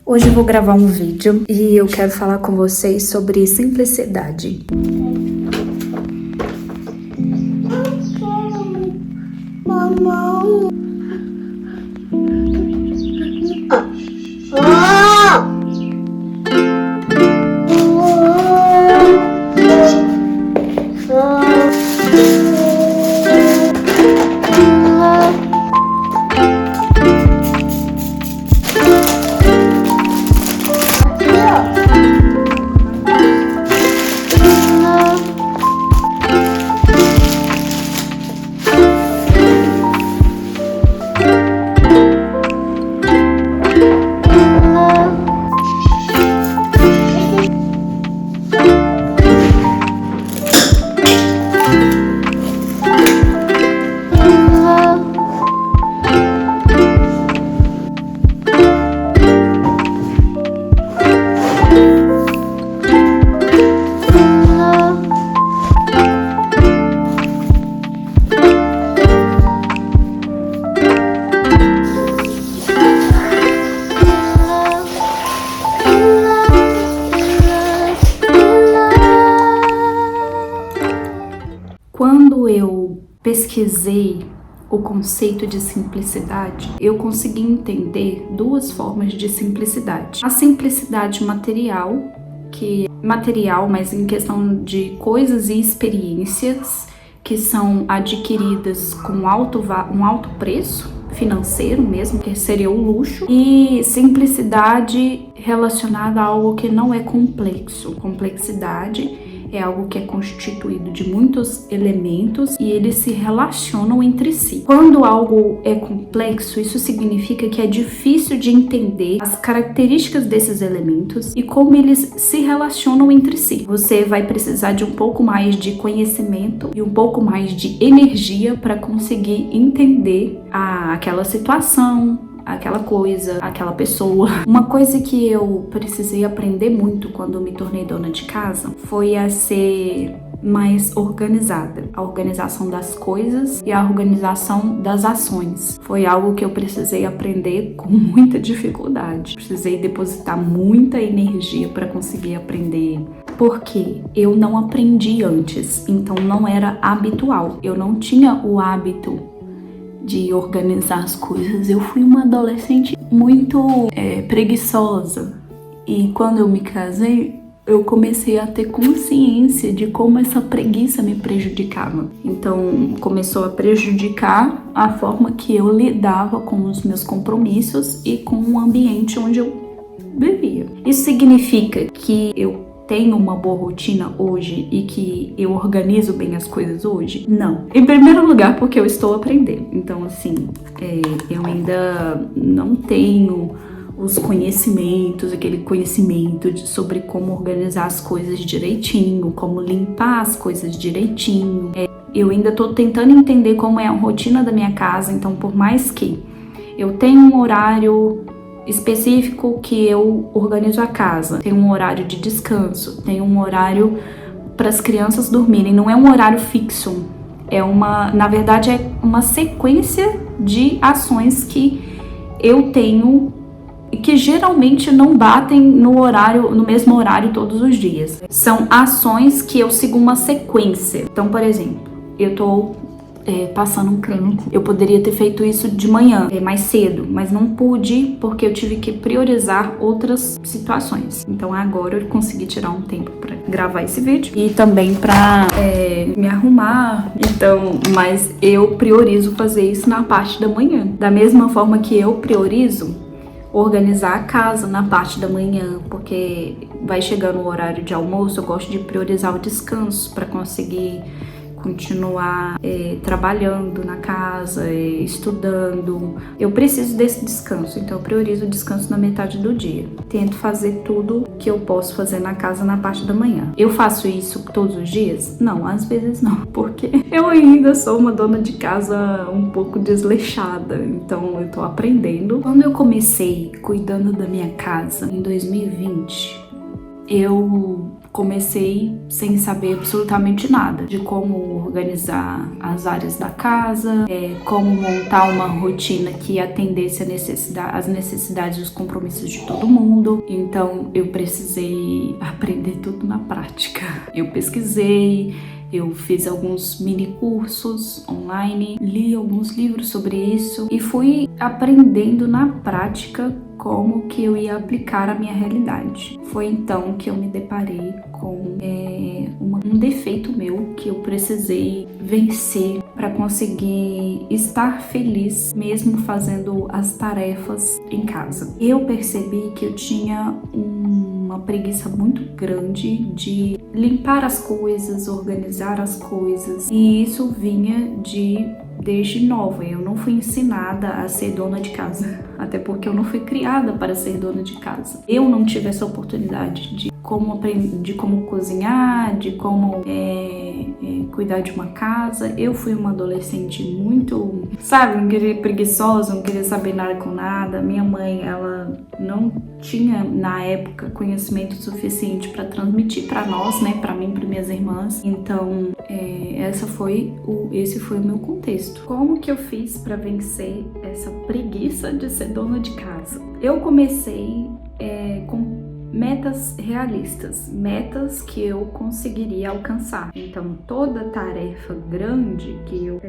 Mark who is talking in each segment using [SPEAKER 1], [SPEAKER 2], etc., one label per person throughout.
[SPEAKER 1] Hoje eu vou gravar um vídeo e eu quero falar com vocês sobre simplicidade.
[SPEAKER 2] Mamãe.
[SPEAKER 1] Quando eu pesquisei o conceito de simplicidade, eu consegui entender duas formas de simplicidade. A simplicidade material, que é material, mas em questão de coisas e experiências que são adquiridas com um alto preço financeiro mesmo, que seria o luxo, e simplicidade relacionada a algo que não é complexo. Complexidade é algo que é constituído de muitos elementos e eles se relacionam entre si. Quando algo é complexo, isso significa que é difícil de entender as características desses elementos e como eles se relacionam entre si. Você vai precisar de um pouco mais de conhecimento e um pouco mais de energia para conseguir entender aquela situação, aquela coisa, aquela pessoa. Uma coisa que eu precisei aprender muito quando me tornei dona de casa foi a ser mais organizada. A organização das coisas e a organização das ações. Foi algo que eu precisei aprender com muita dificuldade. Precisei depositar muita energia para conseguir aprender. Porque eu não aprendi antes, então não era habitual. Eu não tinha o hábito de organizar as coisas. Eu fui uma adolescente muito preguiçosa. E quando eu me casei, eu comecei a ter consciência de como essa preguiça me prejudicava. Então, começou a prejudicar a forma que eu lidava com os meus compromissos e com o ambiente onde eu vivia. Isso significa que eu tenho uma boa rotina hoje e que eu organizo bem as coisas hoje? Não. Em primeiro lugar, porque eu estou aprendendo. Então, assim, eu ainda não tenho os conhecimentos, aquele conhecimento sobre como organizar as coisas direitinho, como limpar as coisas direitinho. Eu ainda estou tentando entender como é a rotina da minha casa, então por mais que eu tenha um horário específico que eu organizo a casa, tem um horário de descanso, tem um horário para as crianças dormirem, não é um horário fixo, na verdade é uma sequência de ações que eu tenho e que geralmente não batem no mesmo horário todos os dias. São ações que eu sigo uma sequência. Então, por exemplo, eu tô passando um creme. Eu poderia ter feito isso de manhã, mais cedo, mas não pude porque eu tive que priorizar outras situações. Então agora eu consegui tirar um tempo para gravar esse vídeo e também para me arrumar. Então, mas eu priorizo fazer isso na parte da manhã. Da mesma forma que eu priorizo organizar a casa na parte da manhã, porque vai chegando o horário de almoço, eu gosto de priorizar o descanso para conseguir continuar trabalhando na casa, estudando. Eu preciso desse descanso, então eu priorizo o descanso na metade do dia. Tento fazer tudo que eu posso fazer na casa na parte da manhã. Eu faço isso todos os dias? Não, às vezes não, porque eu ainda sou uma dona de casa um pouco desleixada, então eu tô aprendendo. Quando eu comecei cuidando da minha casa em 2020, eu comecei sem saber absolutamente nada de como organizar as áreas da casa, como montar uma rotina que atendesse às necessidades e os compromissos de todo mundo. Então eu precisei aprender tudo na prática. Eu pesquisei, eu fiz alguns mini cursos online, li alguns livros sobre isso e fui aprendendo na prática como que eu ia aplicar a minha realidade. Foi então que eu me deparei com um defeito meu que eu precisei vencer para conseguir estar feliz mesmo fazendo as tarefas em casa. Eu percebi que eu tinha uma preguiça muito grande de limpar as coisas, organizar as coisas, e isso vinha desde nova. Eu não fui ensinada a ser dona de casa, até porque eu não fui criada para ser dona de casa. Eu não tive essa oportunidade de como cozinhar, de como cuidar de uma casa. Eu fui uma adolescente muito, preguiçosa, não queria saber nada com nada. Minha mãe, ela não tinha na época conhecimento suficiente para transmitir para nós, né, para mim, para minhas irmãs. Então, esse foi o meu contexto. Como que eu fiz para vencer essa preguiça de ser dona de casa? Eu comecei com metas realistas, metas que eu conseguiria alcançar. Então, toda tarefa grande que eu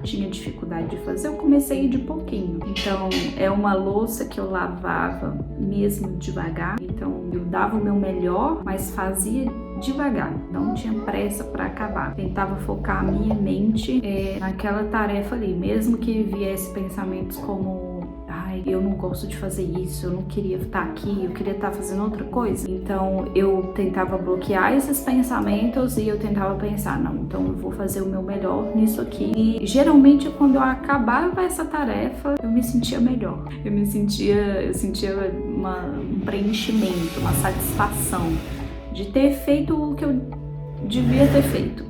[SPEAKER 1] tinha dificuldade de fazer, eu comecei de pouquinho. Então, é uma louça que eu lavava mesmo devagar. Então, eu dava o meu melhor, mas fazia devagar, não tinha pressa para acabar. Tentava focar a minha mente naquela tarefa ali, mesmo que viesse pensamentos como eu não gosto de fazer isso, eu não queria estar aqui, eu queria estar fazendo outra coisa. Então eu tentava bloquear esses pensamentos e eu tentava pensar, não, então eu vou fazer o meu melhor nisso aqui. E geralmente quando eu acabava essa tarefa, eu me sentia melhor. Eu sentia um preenchimento, uma satisfação de ter feito o que eu devia ter feito.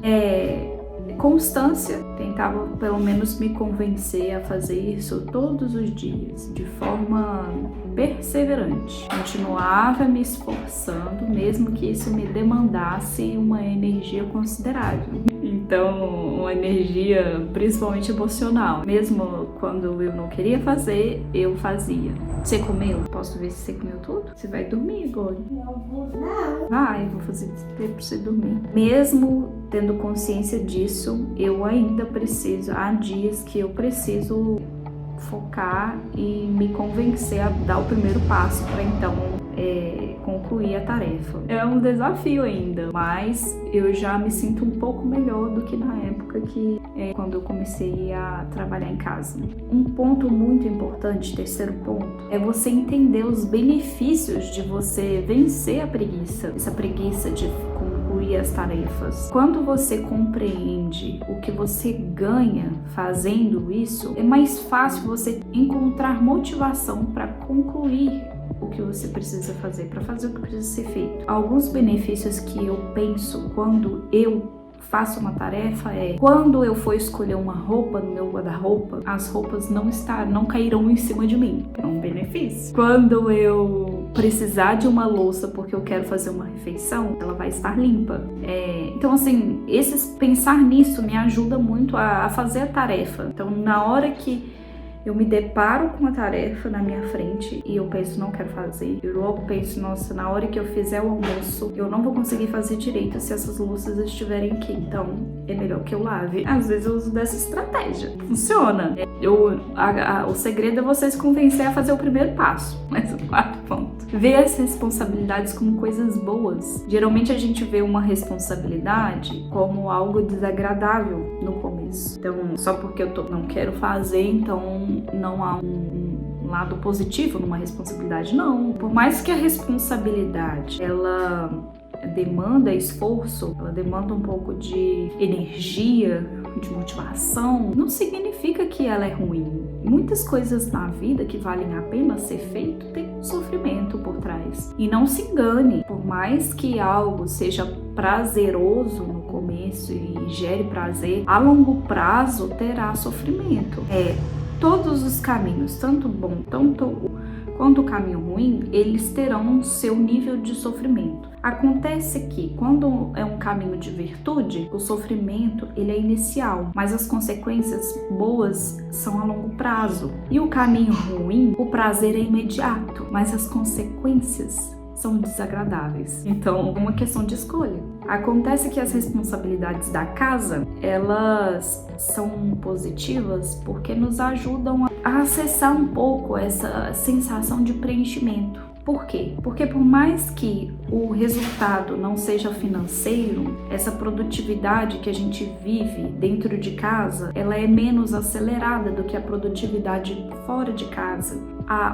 [SPEAKER 1] Constância, tentava pelo menos me convencer a fazer isso todos os dias, de forma perseverante. Continuava me esforçando, mesmo que isso me demandasse uma energia considerável. Então, uma energia principalmente emocional. Mesmo quando eu não queria fazer, eu fazia. Você comeu? Posso ver se você comeu tudo? Você vai dormir agora? Não. Vai, vou fazer tempo pra você dormir. Mesmo tendo consciência disso, eu ainda preciso, há dias que eu preciso focar e me convencer a dar o primeiro passo para então concluir a tarefa. É um desafio ainda, mas eu já me sinto um pouco melhor do que na época quando eu comecei a trabalhar em casa. Um ponto muito importante, terceiro ponto, é você entender os benefícios de você vencer a preguiça, essa preguiça de concluir as tarefas. Quando você compreende o que você ganha fazendo isso, é mais fácil você encontrar motivação para concluir o que você precisa fazer, para fazer o que precisa ser feito. Alguns benefícios que eu penso quando eu faço uma tarefa quando eu for escolher uma roupa no meu guarda-roupa, as roupas não cairão em cima de mim. É um benefício. Quando eu precisar de uma louça porque eu quero fazer uma refeição, ela vai estar limpa. Então, assim, pensar nisso me ajuda muito a fazer a tarefa. Então, na hora que eu me deparo com uma tarefa na minha frente e eu penso, não quero fazer. Eu logo penso, nossa, na hora que eu fizer o almoço, eu não vou conseguir fazer direito se essas louças estiverem aqui. Então, é melhor que eu lave. Às vezes eu uso dessa estratégia. Funciona. O segredo é você se convencer a fazer o primeiro passo. Mas o quarto ponto. Ver as responsabilidades como coisas boas. Geralmente a gente vê uma responsabilidade como algo desagradável no começo. Então, só porque eu não quero fazer, então não há um lado positivo numa responsabilidade. Não. Por mais que a responsabilidade, ela demanda esforço, ela demanda um pouco de energia, de motivação, não significa que ela é ruim. Muitas coisas na vida que valem a pena ser feito tem um sofrimento por trás. E não se engane, por mais que algo seja prazeroso no começo e gere prazer, a longo prazo terá sofrimento. Todos os caminhos, tanto bom quanto o caminho ruim, eles terão o seu nível de sofrimento. Acontece que quando é um caminho de virtude, o sofrimento ele é inicial, mas as consequências boas são a longo prazo. E o caminho ruim, o prazer é imediato, mas as consequências são desagradáveis. Então, é uma questão de escolha. Acontece que as responsabilidades da casa, elas são positivas porque nos ajudam a acessar um pouco essa sensação de preenchimento. Por quê? Porque por mais que o resultado não seja financeiro, essa produtividade que a gente vive dentro de casa, ela é menos acelerada do que a produtividade fora de casa.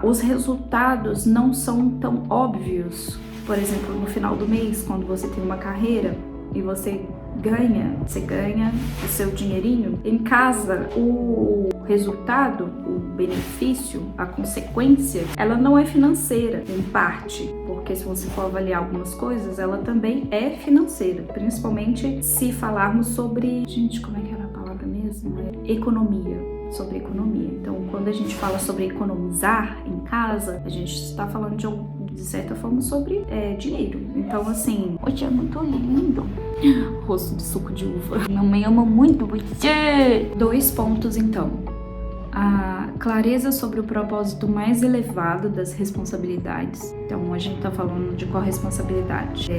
[SPEAKER 1] Os resultados não são tão óbvios. Por exemplo, no final do mês, quando você tem uma carreira e você ganha o seu dinheirinho, em casa o resultado, o benefício, a consequência, ela não é financeira, em parte, porque se você for avaliar algumas coisas, ela também é financeira, principalmente se falarmos sobre, gente, como é que era a palavra mesmo? Economia. Sobre economia. Então, quando a gente fala sobre economizar em casa, a gente está falando de certa forma sobre dinheiro. Então, assim, hoje é muito lindo. Rosto de suco de uva. Mamãe ama muito você. 2 pontos, então. A clareza sobre o propósito mais elevado das responsabilidades. Então, a gente tá falando de qual responsabilidade?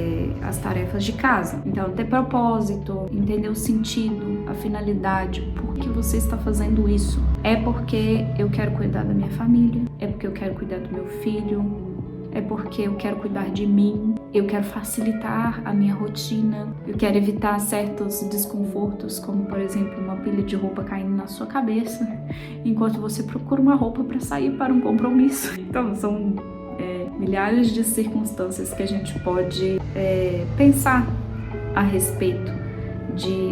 [SPEAKER 1] As tarefas de casa. Então, ter propósito, entender o sentido, a finalidade, por que você está fazendo isso. É porque eu quero cuidar da minha família, é porque eu quero cuidar do meu filho, é porque eu quero cuidar de mim, eu quero facilitar a minha rotina, eu quero evitar certos desconfortos, como por exemplo uma pilha de roupa caindo na sua cabeça, enquanto você procura uma roupa para sair para um compromisso. Então são milhares de circunstâncias que a gente pode pensar a respeito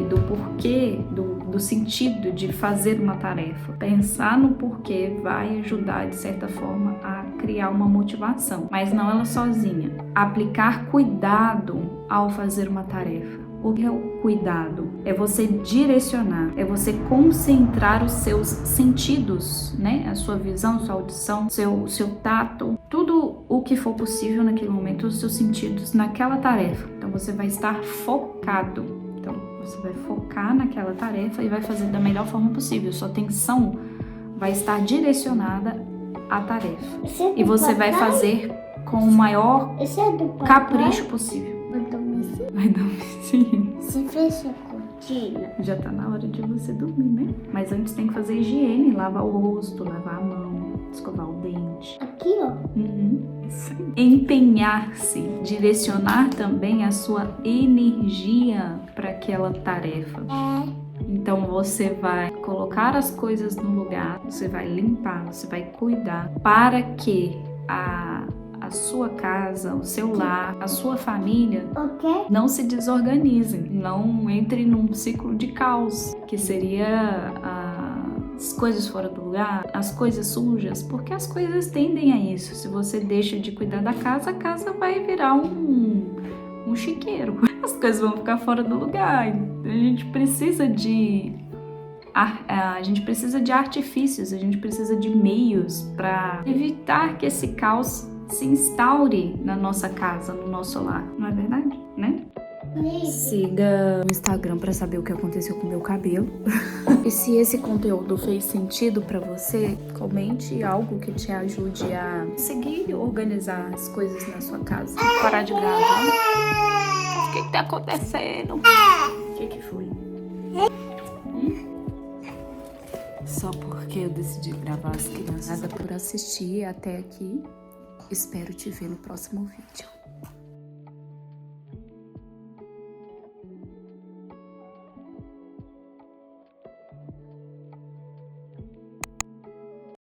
[SPEAKER 1] do porquê, do sentido de fazer uma tarefa. Pensar no porquê vai ajudar, de certa forma, a criar uma motivação, mas não ela sozinha. Aplicar cuidado ao fazer uma tarefa. O que é o cuidado? É você direcionar, é você concentrar os seus sentidos, né? A sua visão, sua audição, seu tato, tudo o que for possível naquele momento, os seus sentidos naquela tarefa. Então você vai estar focado. Então, você vai focar naquela tarefa e vai fazer da melhor forma possível. Sua atenção vai estar direcionada à tarefa. E você vai fazer com o maior capricho possível. Vai dormir sim.
[SPEAKER 2] Você fecha a cortina?
[SPEAKER 1] Já tá na hora de você dormir, né? Mas antes tem que fazer higiene, lavar o rosto, lavar a mão, escovar o dente.
[SPEAKER 2] Aqui, ó.
[SPEAKER 1] Sim. Empenhar-se, direcionar também a sua energia para aquela tarefa. Então você vai colocar as coisas no lugar, você vai limpar, você vai cuidar para que a sua casa, o seu lar, a sua família não se desorganizem, não entre num ciclo de caos, que seria as coisas fora do lugar, as coisas sujas, porque as coisas tendem a isso. Se você deixa de cuidar da casa, a casa vai virar um chiqueiro. As coisas vão ficar fora do lugar. A gente precisa de artifícios, a gente precisa de meios para evitar que esse caos se instaure na nossa casa, no nosso lar. Não é verdade, né? Siga no Instagram para saber o que aconteceu com o meu cabelo. E se esse conteúdo fez sentido para você, comente algo que te ajude a seguir e organizar as coisas na sua casa. Parar de gravar. O que tá acontecendo? O que foi? Só porque eu decidi gravar as crianças. Nada por assistir até aqui. Espero te ver no próximo vídeo.